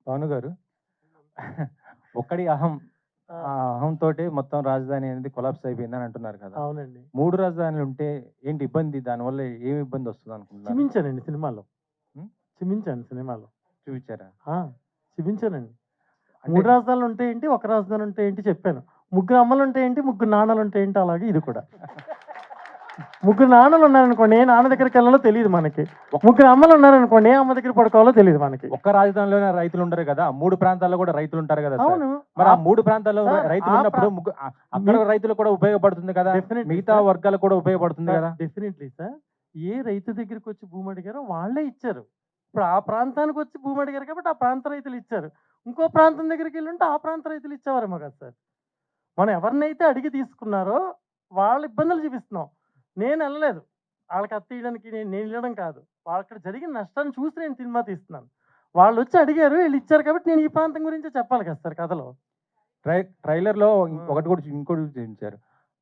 భాను గారు ఒక్కడి అహం ఆ! ఆ అహంతోటే మొత్తం రాజధాని అనేది కొలాప్స్ అయిపోయిందని అంటున్నారు కదా! అవునండి. 3 రాజధానులు ఉంటే ఏంటి ఇబ్బంది? దానివల్ల ఏమి ఇబ్బంది వస్తదనుకుంటున్నారు? క్షమించానండి సినిమాలో. హ్మ్. క్షమించాను సినిమాలో. చూపించారా? ఆ! క్షమించానండి. అంటే 3 రాజధానులు ఉంటే ఏంటి? ఒక రాజధాని ఉంటే ఏంటి చెప్పాను. ముగ్గురు అమ్మలుంటే ఏంటి? ముగ్గురు నాన్నలుంటే ఏంటి? అలాగే ఇది కూడా. ముగ్గురు నాన్నలు ఉన్నారనుకోండి, ఏ నాన్న దగ్గరికెళ్ళాలో తెలీదు మనకి. ముగ్గురు అమ్మలు ఉన్నారనుకోండి, ఏ అమ్మ దగ్గర పడుకోవాలో తెలీదు మనకి. ఒక్క రాజధానిలోనే రైతులుండరు కదా! 3 ప్రాంతాల్లో కూడా రైతులుంటారు కదా సార్. అవును. మరి ఆ 3 ప్రాంతాల్లో సార్ రైతులున్నప్పుడు అక్కడ రైతులకు కూడా ఉపయోగపడుతుంది కదా! డెఫినెట్లీ మిగతా సార్. వర్గాలకు కూడా ఉపయోగపడుతుంది సార్ కదా! Definitely sir. ఏ రైతు దగ్గరికొచ్చి భూమి అడిగారో వాళ్ళే ఇచ్చారు. ఇప్పుడు ఆ ప్రాంతానికొచ్చి భూమి అడిగారు కాబట్టి ఆ ప్రాంత రైతులు ఇచ్చారు. ఇంకో ప్రాంతం దగ్గరికెళ్ళుంటే ఆ ప్రాంత రైతులు ఇచ్చేవారేమో కదా సార్. మనం ఎవరినైతే అడిగి తీసుకున్నారో వాళ్ళ ఇబ్బందులు చూపిస్తున్నాం. నేనెళ్ళలేదు. ఆళ్ళకి అత్తీయడానికి నేను ఇవ్వడం కాదు. అక్కడ జరిగిన నష్టాన్ని చూసి నేను సినిమా తీస్తున్నాను. వాళ్ళొచ్చి అడిగారు, ఈళ్ళిచ్చారు కాబట్టి నేను ఈ ప్రాంతం గురించే చెప్పాలి కదా సార్ కథలో. ట్రైలర్‌లో ఆ! ఒకటి కూడా ఇంకోటి చూపించారు.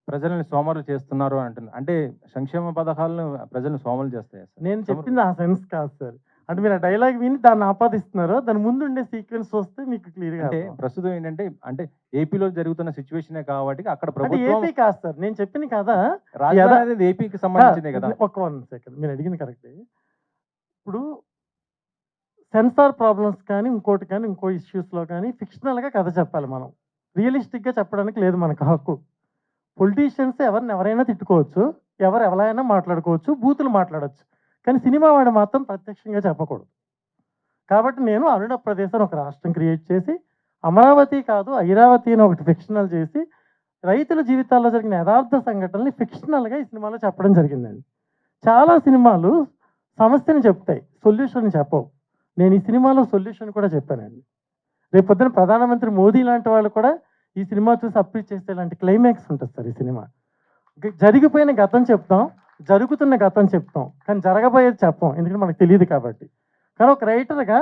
ప్రజల్ని సోమరులు చేస్తున్నారు అంటున్నారు. అంటే సంక్షేమ పథకాలను ప్రజల్ని సోమరులు చేస్తాయా సార్? నేను చెప్పింది ఆ సెన్స్ కాదు సార్. అంటే మీరు ఆ డైలాగ్ విని దాన్ని ఆపాదిస్తున్నారు. దాని ముందుండే సీక్వెన్స్ చూస్తే మీకు క్లియర్‌గా అంటే అర్థమవుతుంది. ప్రస్తుతం ఏంటంటే అంటే ఏపీలో జరుగుతున్న సిట్యుయేషనే కాబట్టి అక్కడ అంటే ప్రభుత్వం ఏపీ కాదు సార్. నేను చెప్పిన కథ రాజధాని అనేది ఏపీకి సంబంధించిందే కదా! ఒక 1 సెకండ్. మీరు అడిగింది కరెక్టే. ఇప్పుడు సెన్సార్ ప్రాబ్లమ్స్ కానీ, ఇంకోటి కానీ, ఇంకో ఇష్యూస్‌లో కానీ ఫిక్షనల్‌గా కథ చెప్పాలి మనం. రియలిస్టిక్‌గా చెప్పడానికి లేదు మనకు హక్కు. పొలిటీషియన్స్ ఎవరైనా తిట్టుకోవచ్చు. ఎవరు ఎలా అయినా మాట్లాడుకోవచ్చు. బూతులు మాట్లాడొచ్చు. కానీ సినిమా వాడు మాత్రం ప్రత్యక్షంగా చెప్పకూడదు. కాబట్టి నేను అరుణ ప్రదేశ్ అని ఒక రాష్ట్రం క్రియేట్ చేసి, అమరావతి కాదు ఐరావతి అని ఒకటి ఫిక్షనల్ చేసి, రైతుల జీవితాల్లో జరిగిన యథార్థ సంఘటనల్ని ఫిక్షనల్‌గా ఈ సినిమాలో చెప్పడం జరిగిందండి. చాలా సినిమాలు సమస్యని చెప్తాయి. సొల్యూషన్ చెప్పవు. నేను ఈ సినిమాలో సొల్యూషన్ కూడా చెప్పానండి. రేపొద్దున ప్రధానమంత్రి మోదీ లాంటి వాళ్ళు కూడా ఈ సినిమా చూసి అప్రీషియేట్ చేసేలాంటి క్లైమాక్స్ ఉంటది సార్ ఈ సినిమా. జరిగిపోయిన గతం చెప్తాం. జరుగుతున్న గతం చెప్తాం. కానీ జరగబోయేది చెప్పం. ఎందుకంటే మనకు తెలీదు కాబట్టి. కానీ ఒక రైటర్‌గా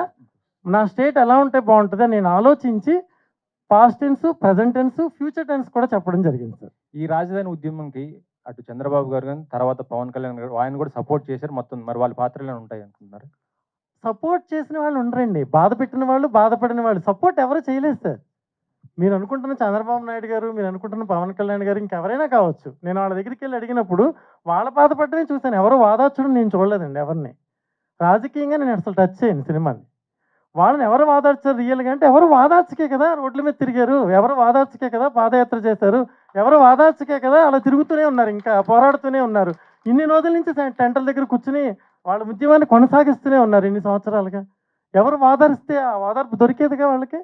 నా స్టేట్ ఎలా ఉంటే బావుంటదని నేను ఆలోచించి past tense, present tense, future tense కూడా చెప్పడం జరిగింది సార్. ఈ రాజధాని ఉద్యమంకి అటు చంద్రబాబు గారు గాని, తర్వాత పవన్ కళ్యాణ్ గారు ఆయన కూడా సపోర్ట్ చేశారు. మొత్తం మరి వాళ్ళ పాత్రలేమైనా ఉంటాయి అనుకుంటున్నారా? సపోర్ట్ చేసిన వాళ్ళు ఉండరండి. బాధ పెట్టిన వాళ్ళు, బాధపడిన వాళ్ళు. సపోర్ట్ ఎవరు చేయలేదు సార్. మీరు అనుకుంటున్న చంద్రబాబు నాయుడు గారు, మీరు అనుకుంటున్న పవన్ కళ్యాణ్ గారు ఇంకెవరైనా కావచ్చు. నేను వాళ్ళ దగ్గరికెళ్ళి అడిగినప్పుడు వాళ్ళ బాధపడడమే చూసాను. ఎవరు వాదార్చడం నేను చూడలేదండి ఎవరిని. రాజకీయంగా నేను అసలు టచ్ చేయను సినిమాని. వాళ్ళని ఎవరు వాదార్చారు రియల్‌గా అంటే ఎవరు వాదార్చకే కదా రోడ్ల మీద తిరిగారు. ఎవరు వాదార్చకే కదా పాదయాత్ర చేశారు. ఎవరు వాదార్చకే కదా అలా తిరుగుతూనే ఉన్నారు ఇంకా పోరాడుతూనే ఉన్నారు. ఇన్ని రోజుల నుంచి టెంటల దగ్గర కూర్చొని వాళ్ళ ఉద్యమాన్ని కొనసాగిస్తూనే ఉన్నారు ఇన్ని సంవత్సరాలుగా. ఎవరు వాదారిస్తే ఆ ఓదార్పు దొరికేదిగా వాళ్ళకి?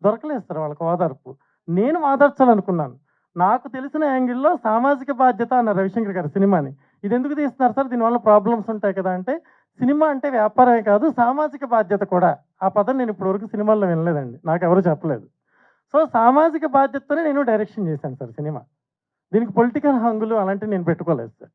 దొరకలేదు సార్ వాళ్ళకి ఓదార్పు. నేను వాదార్చాలనుకున్నాను. నాకు తెలిసిన యాంగిల్‌లో సామాజిక బాధ్యత అన్న రవిశంకర్ గారి సినిమాని. ఇదెందుకు తీస్తున్నారు సార్ దీనివల్ల ప్రాబ్లమ్స్ ఉంటాయి కదా! అంటే సినిమా అంటే వ్యాపారమే కాదు సామాజిక బాధ్యత కూడా. ఆ పదం నేను ఇప్పటి వరకు సినిమాల్లో వినలేదండి. నాకెవరు చెప్పలేదు. సో, సామాజిక బాధ్యతతోనే నేను డైరెక్షన్ చేశాను సార్ సినిమా. దీనికి పొలిటికల్ హంగులు అలాంటివి నేను పెట్టుకోలేదు సార్.